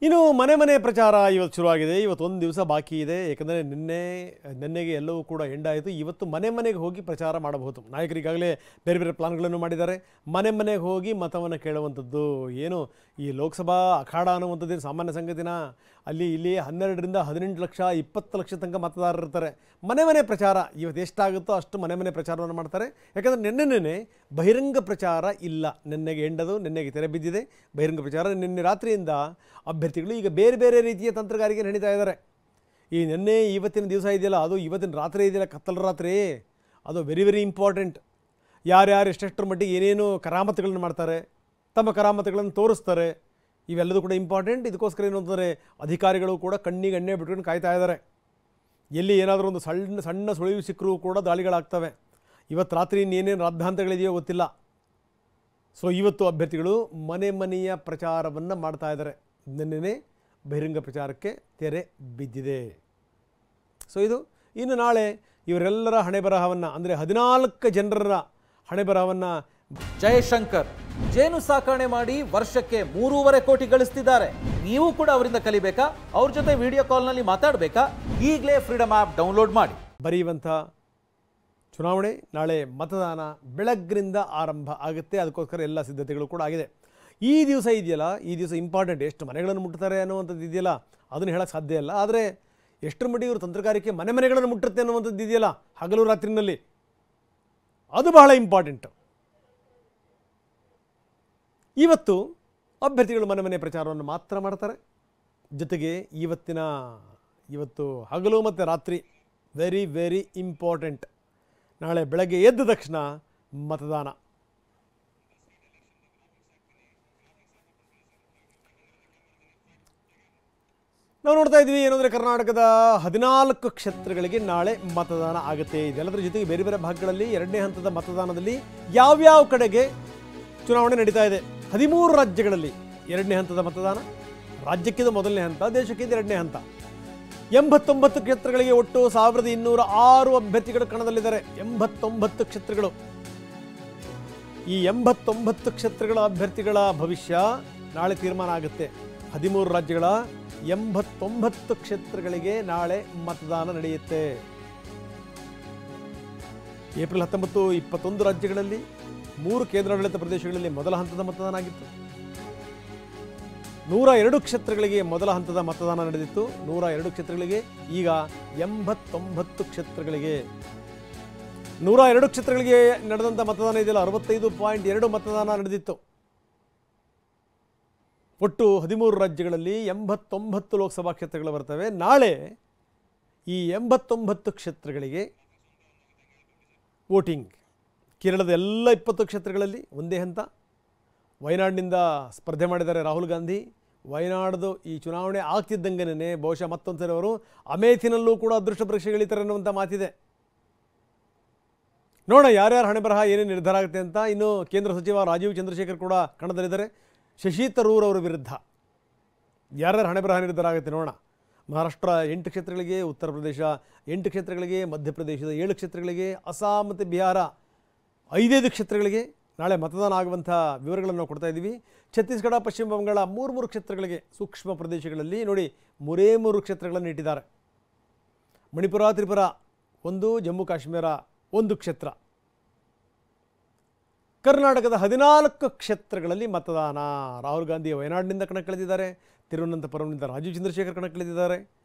ಇನ್ನು ಮನೆ ಪ್ರಚಾರ ಇವತ್ತು ಶುರುವಾಗಿದೆ. ಇವತ್ತೊಂದು ದಿವಸ ಬಾಕಿ ಇದೆ. ಯಾಕಂದರೆ ನಿನ್ನೆಗೆ ಎಲ್ಲವೂ ಕೂಡ ಎಂಡಾಯಿತು. ಇವತ್ತು ಮನೆಗೆ ಹೋಗಿ ಪ್ರಚಾರ ಮಾಡಬಹುದು. ನಾಯಕರು ಈಗಾಗಲೇ ಬೇರೆ ಪ್ಲಾನ್ಗಳನ್ನು ಮಾಡಿದ್ದಾರೆ. ಮನೆಗೆ ಹೋಗಿ ಮತವನ್ನು ಕೇಳುವಂಥದ್ದು. ಏನು ಈ ಲೋಕಸಭಾ ಅಖಾಡ ಅನ್ನುವಂಥದ್ದು ಸಾಮಾನ್ಯ ಸಂಗತಿನ. ಇಲ್ಲಿ 12ರಿಂದ 18 ಲಕ್ಷ 20 ಲಕ್ಷ ತನಕ ಮತದಾರರು ಇರ್ತಾರೆ. ಮನೆ ಪ್ರಚಾರ ಇವತ್ತು ಎಷ್ಟಾಗುತ್ತೋ ಅಷ್ಟು ಮನೆ ಪ್ರಚಾರವನ್ನು ಮಾಡ್ತಾರೆ. ಯಾಕಂದರೆ ನಿನ್ನೆ ಬಹಿರಂಗ ಪ್ರಚಾರ ಇಲ್ಲ. ನಿನ್ನೆಗೆ ಎಂಡದು, ನಿನ್ನೆಗೆ ತೆರೆ ಬಿದ್ದಿದೆ ಬಹಿರಂಗ ಪ್ರಚಾರ. ನಿನ್ನೆ ರಾತ್ರಿಯಿಂದ ಅಭ್ಯರ್ಥಿಗಳು ಈಗ ಬೇರೆ ರೀತಿಯ ತಂತ್ರಗಾರಿಕೆ ನಡೀತಾ ಇದ್ದಾರೆ. ಈ ನಿನ್ನೆ ಇವತ್ತಿನ ದಿವಸ ಇದೆಯಲ್ಲ, ಅದು ಇವತ್ತಿನ ರಾತ್ರಿ ಇದೆಯಲ್ಲ, ಕತ್ತಲ ರಾತ್ರಿ, ಅದು ವೆರಿ ಇಂಪಾರ್ಟೆಂಟ್. ಯಾರ್ಯಾರು ಎಷ್ಟೆಷ್ಟರ ಮಟ್ಟಿಗೆ ಏನೇನು ಕರಾಮತುಗಳನ್ನು ಮಾಡ್ತಾರೆ, ತಮ್ಮ ಕರಾಮತುಗಳನ್ನು ತೋರಿಸ್ತಾರೆ, ಇವೆಲ್ಲದೂ ಕೂಡ ಇಂಪಾರ್ಟೆಂಟ್. ಇದಕ್ಕೋಸ್ಕರ ಏನು ಅಂತಂದರೆ ಅಧಿಕಾರಿಗಳು ಕೂಡ ಕಣ್ಣಿಗೆ ಎಣ್ಣೆ ಬಿಟ್ಕೊಂಡು ಕಾಯ್ತಾ ಇದ್ದಾರೆ. ಎಲ್ಲಿ ಏನಾದರೂ ಒಂದು ಸಣ್ಣ ಸುಳಿವು ಸಿಕ್ಕರೂ ಕೂಡ ದಾಳಿಗಳಾಗ್ತವೆ. ಇವತ್ತು ರಾತ್ರಿ ಇನ್ನೇನೇನು ರಾದ್ಧಾಂತಗಳಿದೆಯೋ ಗೊತ್ತಿಲ್ಲ. ಸೊ ಇವತ್ತು ಅಭ್ಯರ್ಥಿಗಳು ಮನೆಯ ಪ್ರಚಾರವನ್ನು ಮಾಡ್ತಾ ಇದ್ದಾರೆ. ನಿನ್ನೆ ಬಹಿರಂಗ ಪ್ರಚಾರಕ್ಕೆ ತೆರೆ ಬಿದ್ದಿದೆ. ಸೊ ಇದು ಇನ್ನು ನಾಳೆ ಇವರೆಲ್ಲರ ಹಣೆಬರಹವನ್ನು, ಅಂದರೆ 14 ಜನರ ಹಣೆಬರಹವನ್ನು. ಜಯಶಂಕರ್ ಜೇನು ಸಾಕಣೆ ಮಾಡಿ ವರ್ಷಕ್ಕೆ 3.5 ಕೋಟಿ ಗಳಿಸ್ತಿದ್ದಾರೆ. ನೀವು ಕೂಡ ಅವರಿಂದ ಕಲಿಬೇಕಾ? ಅವ್ರ ಜೊತೆ ವಿಡಿಯೋ ಕಾಲ್ನಲ್ಲಿ ಮಾತಾಡಬೇಕಾ? ಈಗಲೇ ಫ್ರೀಡಮ್ ಆ್ಯಪ್ ಡೌನ್ಲೋಡ್ ಮಾಡಿ. ಬರೆಯುವಂಥ ಚುನಾವಣೆ ನಾಳೆ ಮತದಾನ ಬೆಳಗ್ಗಿನಿಂದ ಆರಂಭ ಆಗುತ್ತೆ. ಅದಕ್ಕೋಸ್ಕರ ಎಲ್ಲ ಸಿದ್ಧತೆಗಳು ಕೂಡ ಆಗಿದೆ. ಈ ದಿವಸ ಇದೆಯಲ್ಲ, ಈ ದಿವಸ ಇಂಪಾರ್ಟೆಂಟ್. ಎಷ್ಟು ಮನೆಗಳನ್ನು ಮುಟ್ತಾರೆ ಅನ್ನುವಂಥದ್ದು ಇದೆಯಲ್ಲ, ಅದನ್ನು ಹೇಳೋಕ್ಕೆ ಸಾಧ್ಯ ಇಲ್ಲ. ಆದರೆ ಎಷ್ಟರ ಮಟ್ಟಿಗೆ ಇವರು ತಂತ್ರಗಾರಿಕೆ ಮನೆಗಳನ್ನು ಮುಟ್ಟುತ್ತೆ ಅನ್ನುವಂಥದ್ದು ಇದೆಯಲ್ಲ, ಹಗಲು ರಾತ್ರಿನಲ್ಲಿ, ಅದು ಬಹಳ ಇಂಪಾರ್ಟೆಂಟ್. ಇವತ್ತು ಅಭ್ಯರ್ಥಿಗಳು ಮನೆ ಪ್ರಚಾರವನ್ನು ಮಾತ್ರ ಮಾಡ್ತಾರೆ. ಜೊತೆಗೆ ಇವತ್ತು ಹಗಲು ಮತ್ತು ರಾತ್ರಿ ವೆರಿ ಇಂಪಾರ್ಟೆಂಟ್. ನಾಳೆ ಬೆಳಗ್ಗೆ ಎದ್ದ ತಕ್ಷಣ ಮತದಾನ. ನಾವು ನೋಡ್ತಾ ಇದ್ವಿ ಏನಂದರೆ ಕರ್ನಾಟಕದ 14 ಕ್ಷೇತ್ರಗಳಿಗೆ ನಾಳೆ ಮತದಾನ ಆಗುತ್ತೆ. ಇದೆಲ್ಲದರ ಜೊತೆಗೆ ಬೇರೆ ಭಾಗಗಳಲ್ಲಿ 2ನೇ ಹಂತದ ಮತದಾನದಲ್ಲಿ ಯಾವ್ಯಾವ ಕಡೆಗೆ ಚುನಾವಣೆ ನಡೀತಾ ಇದೆ. 13 ರಾಜ್ಯಗಳಲ್ಲಿ 2ನೇ ಹಂತದ ಮತದಾನ. ರಾಜ್ಯಕ್ಕಿಂತ ಮೊದಲನೇ ಹಂತ, ದೇಶಕ್ಕಿಂತ 2ನೇ ಹಂತ. 89 ಕ್ಷೇತ್ರಗಳಿಗೆ ಒಟ್ಟು 1206 ಅಭ್ಯರ್ಥಿಗಳು ಕಣದಲ್ಲಿದ್ದಾರೆ. 89 ಕ್ಷೇತ್ರಗಳು. ಈ 89 ಕ್ಷೇತ್ರಗಳ ಅಭ್ಯರ್ಥಿಗಳ ಭವಿಷ್ಯ ನಾಳೆ ತೀರ್ಮಾನ ಆಗುತ್ತೆ. 13 ರಾಜ್ಯಗಳ 89 ಕ್ಷೇತ್ರಗಳಿಗೆ ನಾಳೆ ಮತದಾನ ನಡೆಯುತ್ತೆ. ಏಪ್ರಿಲ್ 19, 21 ರಾಜ್ಯಗಳಲ್ಲಿ 3 ಕೇಂದ್ರಾಡಳಿತ ಪ್ರದೇಶಗಳಲ್ಲಿ ಮೊದಲ ಹಂತದ ಮತದಾನ ಆಗಿತ್ತು. 102 ಕ್ಷೇತ್ರಗಳಿಗೆ ಮೊದಲ ಹಂತದ ಮತದಾನ ನಡೆದಿತ್ತು. 102 ಕ್ಷೇತ್ರಗಳಿಗೆ. ಈಗ 89 ಕ್ಷೇತ್ರಗಳಿಗೆ. 102 ಕ್ಷೇತ್ರಗಳಿಗೆ ನಡೆದಂಥ ಮತದಾನ ಇದೆಯಲ್ಲ, 65.2 ಮತದಾನ ನಡೆದಿತ್ತು. ಒಟ್ಟು 13 ರಾಜ್ಯಗಳಲ್ಲಿ 89 ಲೋಕಸಭಾ ಕ್ಷೇತ್ರಗಳು ಬರ್ತವೆ. ನಾಳೆ ಈ 89 ಕ್ಷೇತ್ರಗಳಿಗೆ ವೋಟಿಂಗ್. ಕೇರಳದ ಎಲ್ಲ 20 ಕ್ಷೇತ್ರಗಳಲ್ಲಿ ಒಂದೇ ಹಂತ. ವಯನಾಡಿನಿಂದ ಸ್ಪರ್ಧೆ ಮಾಡಿದ್ದಾರೆ ರಾಹುಲ್ ಗಾಂಧಿ. ವಯನಾಡ್ದು ಈ ಚುನಾವಣೆ ಆಗ್ತಿದ್ದಂಗೆನೇ ಬಹುಶಃ ಮತ್ತೊಂದು ಸರಿ ಅವರು ಅಮೇಥಿನಲ್ಲೂ ಕೂಡ ಅದೃಷ್ಟ ಪರೀಕ್ಷೆ ಎಳಿತಾರೆ ಅನ್ನುವಂಥ ಮಾತಿದೆ. ನೋಡೋಣ ಯಾರ್ಯಾರು ಹಣೆ ಬರಹ ಏನೇನು ನಿರ್ಧಾರ ಆಗುತ್ತೆ ಅಂತ. ಇನ್ನು ಕೇಂದ್ರ ಸಚಿವ ರಾಜೀವ್ ಚಂದ್ರಶೇಖರ್ ಕೂಡ ಕಣದಲ್ಲಿದ್ದಾರೆ. ಶಶಿ ತರೂರ್ ಅವರ ವಿರುದ್ಧ ಯಾರ್ಯಾರು ಹಣೆ ಬರಹ ನಿರ್ಧಾರ ಆಗುತ್ತೆ ನೋಡೋಣ. ಮಹಾರಾಷ್ಟ್ರ 8 ಕ್ಷೇತ್ರಗಳಿಗೆ, ಉತ್ತರ ಪ್ರದೇಶ 8 ಕ್ಷೇತ್ರಗಳಿಗೆ, ಮಧ್ಯಪ್ರದೇಶದ 7 ಕ್ಷೇತ್ರಗಳಿಗೆ, ಅಸ್ಸಾಂ ಮತ್ತು ಬಿಹಾರ 5 ಕ್ಷೇತ್ರಗಳಿಗೆ ನಾಳೆ ಮತದಾನ ಆಗುವಂಥ ವಿವರಗಳನ್ನು ನಾವು ಕೊಡ್ತಾ ಇದ್ದೀವಿ. ಛತ್ತೀಸ್ಗಢ, ಪಶ್ಚಿಮ ಬಂಗಾಳ 3 ಕ್ಷೇತ್ರಗಳಿಗೆ, ಸೂಕ್ಷ್ಮ ಪ್ರದೇಶಗಳಲ್ಲಿ ನೋಡಿ 3 ಕ್ಷೇತ್ರಗಳನ್ನು ಇಟ್ಟಿದ್ದಾರೆ. ಮಣಿಪುರ, ತ್ರಿಪುರ 1, ಜಮ್ಮು ಕಾಶ್ಮೀರ 1 ಕ್ಷೇತ್ರ. ಕರ್ನಾಟಕದ 14 ಕ್ಷೇತ್ರಗಳಲ್ಲಿ ಮತದಾನ. ರಾಹುಲ್ ಗಾಂಧಿ ವಯನಾಡಿನಿಂದ ಕಣಕ್ಕಿಳಿದಿದ್ದಾರೆ. ತಿರುವನಂತಪುರಂನಿಂದ ರಾಜೀವ್ ಚಂದ್ರಶೇಖರ್ ಕಣಕ್ಕಿಳಿದಿದ್ದಾರೆ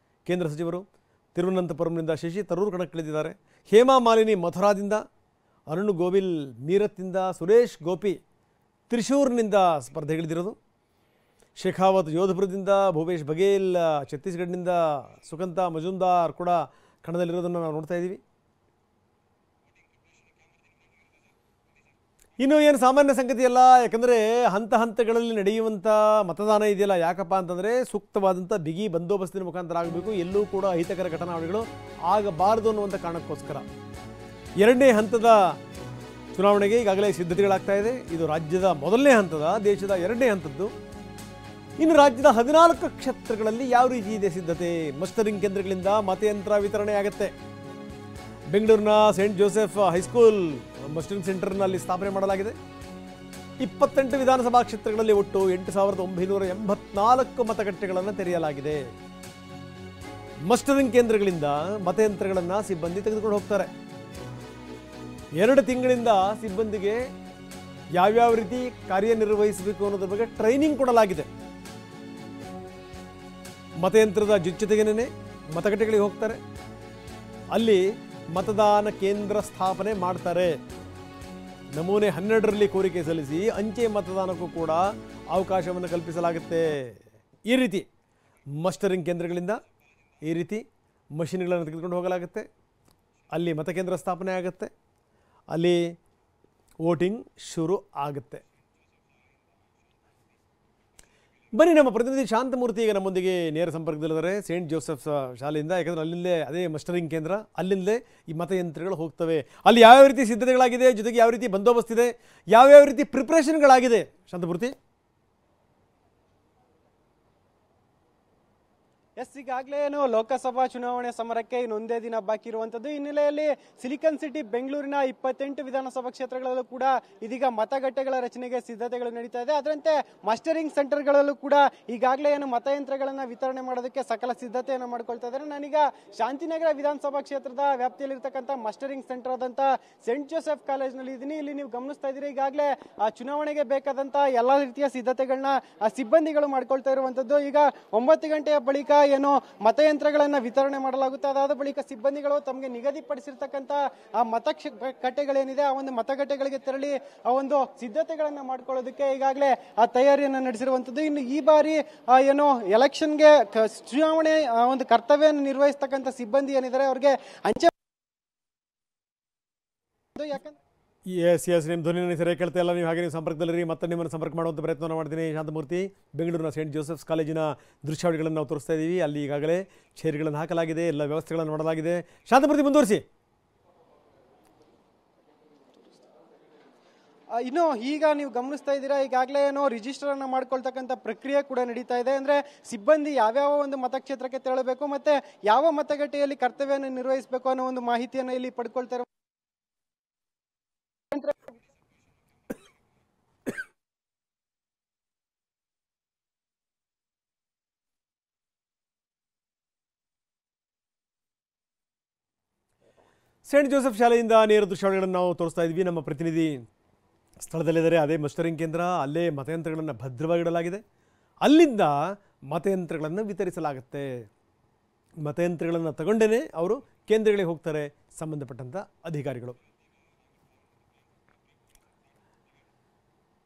ಕೇಂದ್ರ ಸಚಿವರು. ತಿರುವನಂತಪುರಂನಿಂದ ಶಶಿ ತರೂರ್ ಕಣಕ್ಕಿಳಿದಿದ್ದಾರೆ. ಹೇಮಾ ಮಾಲಿನಿ ಮಥುರಾದಿಂದ, ಅರುಣ್ ಗೋವಿಲ್ ಮೀರತ್ತಿಂದ, ಸುರೇಶ್ ಗೋಪಿ ತ್ರಿಶೂರ್ನಿಂದ ಸ್ಪರ್ಧೆಗಿಳಿದಿರೋದು. ಶೇಖಾವತ್ ಜೋಧಪುರದಿಂದ, ಭೂಪೇಶ್ ಬಘೇಲ್ ಛತ್ತೀಸ್ಗಢನಿಂದ, ಸುಕಂತ ಮಜುಮ್ದಾರ್ ಕೂಡ ಕಣದಲ್ಲಿರೋದನ್ನು ನಾವು ನೋಡ್ತಾ ಇದ್ದೀವಿ. ಇನ್ನು ಏನು ಸಾಮಾನ್ಯ ಸಂಗತಿ ಅಲ್ಲ. ಯಾಕಂದರೆ ಹಂತಗಳಲ್ಲಿ ನಡೆಯುವಂಥ ಮತದಾನ ಇದೆಯಲ್ಲ, ಯಾಕಪ್ಪ ಅಂತಂದರೆ ಸೂಕ್ತವಾದಂಥ ಬಿಗಿ ಬಂದೋಬಸ್ತಿನ ಮುಖಾಂತರ ಆಗಬೇಕು. ಎಲ್ಲೂ ಕೂಡ ಅಹಿತಕರ ಘಟನಾವಳಿಗಳು ಆಗಬಾರದು ಅನ್ನುವಂಥ ಕಾರಣಕ್ಕೋಸ್ಕರ 2ನೇ ಹಂತದ ಚುನಾವಣೆಗೆ ಈಗಾಗಲೇ ಸಿದ್ಧತೆಗಳಾಗ್ತಾ ಇದೆ. ಇದು ರಾಜ್ಯದ ಮೊದಲನೇ ಹಂತದ, ದೇಶದ 2ನೇ ಹಂತದ್ದು. ಇನ್ನು ರಾಜ್ಯದ 14 ಕ್ಷೇತ್ರಗಳಲ್ಲಿ ಯಾವ ರೀತಿ ಇದೆ ಸಿದ್ಧತೆ? ಮಸ್ಟರಿಂಗ್ ಕೇಂದ್ರಗಳಿಂದ ಮತಯಂತ್ರ ವಿತರಣೆ ಆಗುತ್ತೆ. ಬೆಂಗಳೂರಿನ ಸೇಂಟ್ ಜೋಸೆಫ್ ಹೈಸ್ಕೂಲ್ ಮಸ್ಟರಿಂಗ್ ಸೆಂಟರ್ನಲ್ಲಿ ಸ್ಥಾಪನೆ ಮಾಡಲಾಗಿದೆ. 28 ವಿಧಾನಸಭಾ ಕ್ಷೇತ್ರಗಳಲ್ಲಿ ಒಟ್ಟು 8,984 ಮತಗಟ್ಟೆಗಳನ್ನು ತೆರೆಯಲಾಗಿದೆ. ಮಸ್ಟರಿಂಗ್ ಕೇಂದ್ರಗಳಿಂದ ಮತಯಂತ್ರಗಳನ್ನು ಸಿಬ್ಬಂದಿ ತೆಗೆದುಕೊಂಡು ಹೋಗ್ತಾರೆ. 2 ತಿಂಗಳಿಂದ ಸಿಬ್ಬಂದಿಗೆ ಯಾವ್ಯಾವ ರೀತಿ ಕಾರ್ಯನಿರ್ವಹಿಸಬೇಕು ಅನ್ನೋದ್ರ ಬಗ್ಗೆ ಟ್ರೈನಿಂಗ್ ಕೊಡಲಾಗಿದೆ. ಮತಯಂತ್ರದ ಜೊತೆಗೇನೆ ಮತಗಟ್ಟೆಗಳಿಗೆ ಹೋಗ್ತಾರೆ, ಅಲ್ಲಿ ಮತದಾನ ಕೇಂದ್ರ ಸ್ಥಾಪನೆ ಮಾಡ್ತಾರೆ. ನಮೂನೆ 12ರಲ್ಲಿ ಕೋರಿಕೆ ಸಲ್ಲಿಸಿ ಅಂಚೆ ಮತದಾನಕ್ಕೂ ಕೂಡ ಅವಕಾಶವನ್ನು ಕಲ್ಪಿಸಲಾಗುತ್ತೆ. ಈ ರೀತಿ ಮಸ್ಟರಿಂಗ್ ಕೇಂದ್ರಗಳಿಂದ ಈ ರೀತಿ ಮಷಿನ್ಗಳನ್ನು ತೆಗೆದುಕೊಂಡು ಹೋಗಲಾಗುತ್ತೆ, ಅಲ್ಲಿ ಮತಕೇಂದ್ರ ಸ್ಥಾಪನೆ ಆಗುತ್ತೆ, ಅಲ್ಲಿ ವೋಟಿಂಗ್ ಶುರು ಆಗುತ್ತೆ. ಬನ್ನಿ, ನಮ್ಮ ಪ್ರತಿನಿಧಿ ಶಾಂತಮೂರ್ತಿ ಈಗ ನಮ್ಮೊಂದಿಗೆ ನೇರ ಸಂಪರ್ಕದಲ್ಲಿದ್ದಾರೆ ಸೇಂಟ್ ಜೋಸೆಫ್ಸ್ ಶಾಲೆಯಿಂದ. ಯಾಕಂದರೆ ಅಲ್ಲಿಂದಲೇ ಅದೇ ಮಸ್ಟರಿಂಗ್ ಕೇಂದ್ರ, ಅಲ್ಲಿಂದಲೇ ಈ ಮತಯಂತ್ರಗಳು ಹೋಗ್ತವೆ. ಅಲ್ಲಿ ಯಾವ್ಯಾವ ರೀತಿ ಸಿದ್ಧತೆಗಳಾಗಿದೆ, ಜೊತೆಗೆ ಯಾವ ರೀತಿ ಬಂದೋಬಸ್ತ್ ಇದೆ, ಯಾವ್ಯಾವ ರೀತಿ ಪ್ರಿಪ್ರೇಷನ್ಗಳಾಗಿದೆ ಶಾಂತಮೂರ್ತಿ? ಈಗಾಗಲೇ ಲೋಕಸಭಾ ಚುನಾವಣೆ ಸಮರಕ್ಕೆ ಇನ್ನೊಂದೇ ದಿನ ಬಾಕಿ ಇರುವಂತದ್ದು ಹಿನ್ನೆಲೆಯಲ್ಲಿ ಸಿಲಿಕಾನ್ ಸಿಟಿ ಬೆಂಗಳೂರಿನ 28 ವಿಧಾನಸಭಾ ಕ್ಷೇತ್ರಗಳಲ್ಲೂ ಕೂಡ ಇದೀಗ ಮತಗಟ್ಟೆಗಳ ರಚನೆಗೆ ಸಿದ್ಧತೆಗಳು ನಡೀತಾ ಇದೆ. ಅದರಂತೆ ಮಸ್ಟರಿಂಗ್ ಸೆಂಟರ್ಗಳಲ್ಲೂ ಕೂಡ ಈಗಾಗಲೇ ಮತಯಂತ್ರಗಳನ್ನ ವಿತರಣೆ ಮಾಡೋದಕ್ಕೆ ಸಕಲ ಸಿದ್ಧತೆಯನ್ನು ಮಾಡ್ಕೊಳ್ತಾ ಇದ್ದಾರೆ. ನಾನೀಗ ಶಾಂತಿನಗರ ವಿಧಾನಸಭಾ ಕ್ಷೇತ್ರದ ವ್ಯಾಪ್ತಿಯಲ್ಲಿರ್ತಕ್ಕಂಥ ಮಸ್ಟರಿಂಗ್ ಸೆಂಟರ್ ಆದಂತ ಸೆಂಟ್ ಜೋಸೆಫ್ ಕಾಲೇಜ್ನಲ್ಲಿ ಇದ್ದೀನಿ. ಇಲ್ಲಿ ನೀವು ಗಮನಿಸ್ತಾ ಇದ್ದೀರಿ, ಈಗಾಗಲೇ ಚುನಾವಣೆಗೆ ಬೇಕಾದಂತ ಎಲ್ಲಾ ರೀತಿಯ ಸಿದ್ಧತೆಗಳನ್ನ ಸಿಬ್ಬಂದಿಗಳು ಮಾಡ್ಕೊಳ್ತಾ ಇರುವಂತದ್ದು. ಈಗ 9 ಗಂಟೆಯ ಬಳಿಕ ಏನು ಮತಯಂತ್ರಗಳನ್ನ ವಿತರಣೆ ಮಾಡಲಾಗುತ್ತೆ. ಅದಾದ ಬಳಿಕ ಸಿಬ್ಬಂದಿಗಳು ತಮಗೆ ನಿಗದಿಪಡಿಸಿರ್ತಕ್ಕಂಥ ಆ ಮತಗಟ್ಟೆಗಳೇನಿದೆ ಆ ಒಂದು ಮತಗಟ್ಟೆಗಳಿಗೆ ತೆರಳಿ ಆ ಒಂದು ಸಿದ್ಧತೆಗಳನ್ನ ಮಾಡ್ಕೊಳ್ಳೋದಕ್ಕೆ ಈಗಾಗಲೇ ಆ ತಯಾರಿಯನ್ನ ನಡೆಸಿರುವಂತದ್ದು. ಇನ್ನು ಈ ಬಾರಿ ಏನು ಎಲೆಕ್ಷನ್ಗೆ ಚುನಾವಣೆ ಒಂದು ಕರ್ತವ್ಯವನ್ನು ನಿರ್ವಹಿಸ್ತಕ್ಕಂಥ ಸಿಬ್ಬಂದಿ ಏನಿದ್ದಾರೆ ಅವ್ರಿಗೆ ಅಂಚೆ ಎಸ್ ನಿಮ್ಮ ಧ್ವನಿಯನ್ನು ಸರಿಯಾಗಿ ಕೇಳ್ತಾ ಇಲ್ಲ. ನೀವು ಹಾಗೆ ನೀವು ಸಂಪರ್ಕದಲ್ಲಿರಿ, ಮತ್ತೆ ನಿಮ್ಮನ್ನು ಸಂಪರ್ಕ ಮಾಡುವಂಥ ಪ್ರಯತ್ನವನ್ನು ಮಾಡ್ತೀನಿ. ಶಾಂತಮೂರ್ತಿ, ಬೆಂಗಳೂರಿನ ಸೇಂಟ್ ಜೋಸೆಫ್ಸ್ ಕಾಲೇಜಿನ ದೃಶ್ಯಾವಳಿಗಳನ್ನು ನಾವು ತೋರಿಸ್ತಾ ಇದ್ದೀವಿ. ಅಲ್ಲಿ ಈಗಾಗಲೇ ಚೇರ್ಗಳನ್ನು ಹಾಕಲಾಗಿದೆ, ಎಲ್ಲ ವ್ಯವಸ್ಥೆಗಳನ್ನು ಮಾಡಲಾಗಿದೆ. ಶಾಂತಮೂರ್ತಿ, ಮುಂದುವರಿಸಿ. ಇನ್ನು ಈಗ ನೀವು ಗಮನಿಸ್ತಾ ಇದ್ದೀರಾ, ಈಗಾಗಲೇ ಏನೋ ರಿಜಿಸ್ಟರ್ ಅನ್ನ ಮಾಡ್ಕೊಳ್ತಕ್ಕಂಥ ಪ್ರಕ್ರಿಯೆ ಕೂಡ ನಡೀತಾ ಇದೆ. ಅಂದ್ರೆ ಸಿಬ್ಬಂದಿ ಯಾವ್ಯಾವ ಒಂದು ಮತಕ್ಷೇತ್ರಕ್ಕೆ ತೆರಳಬೇಕು ಮತ್ತೆ ಯಾವ ಮತಗಟ್ಟೆಯಲ್ಲಿ ಕರ್ತವ್ಯವನ್ನು ನಿರ್ವಹಿಸಬೇಕು ಅನ್ನೋ ಒಂದು ಮಾಹಿತಿಯನ್ನು ಇಲ್ಲಿ ಪಡ್ಕೊಳ್ತಾ ಇರೋ ಸೇಂಟ್ ಜೋಸೆಫ್ ಶಾಲೆಯಿಂದ ನೇರ ದೃಶ್ಯಾವಳಿಗಳನ್ನು ನಾವು ತೋರಿಸ್ತಾ ಇದ್ವಿ. ನಮ್ಮ ಪ್ರತಿನಿಧಿ ಸ್ಥಳದಲ್ಲಿದ್ದಾರೆ. ಅದೇ ಮಸ್ಟರಿಂಗ್ ಕೇಂದ್ರ, ಅಲ್ಲೇ ಮತಯಂತ್ರಗಳನ್ನು ಭದ್ರವಾಗಿಡಲಾಗಿದೆ. ಅಲ್ಲಿಂದ ಮತಯಂತ್ರಗಳನ್ನು ವಿತರಿಸಲಾಗುತ್ತೆ. ಮತಯಂತ್ರಗಳನ್ನು ತಗೊಂಡೇ ಅವರು ಕೇಂದ್ರಗಳಿಗೆ ಹೋಗ್ತಾರೆ ಸಂಬಂಧಪಟ್ಟಂಥ ಅಧಿಕಾರಿಗಳು.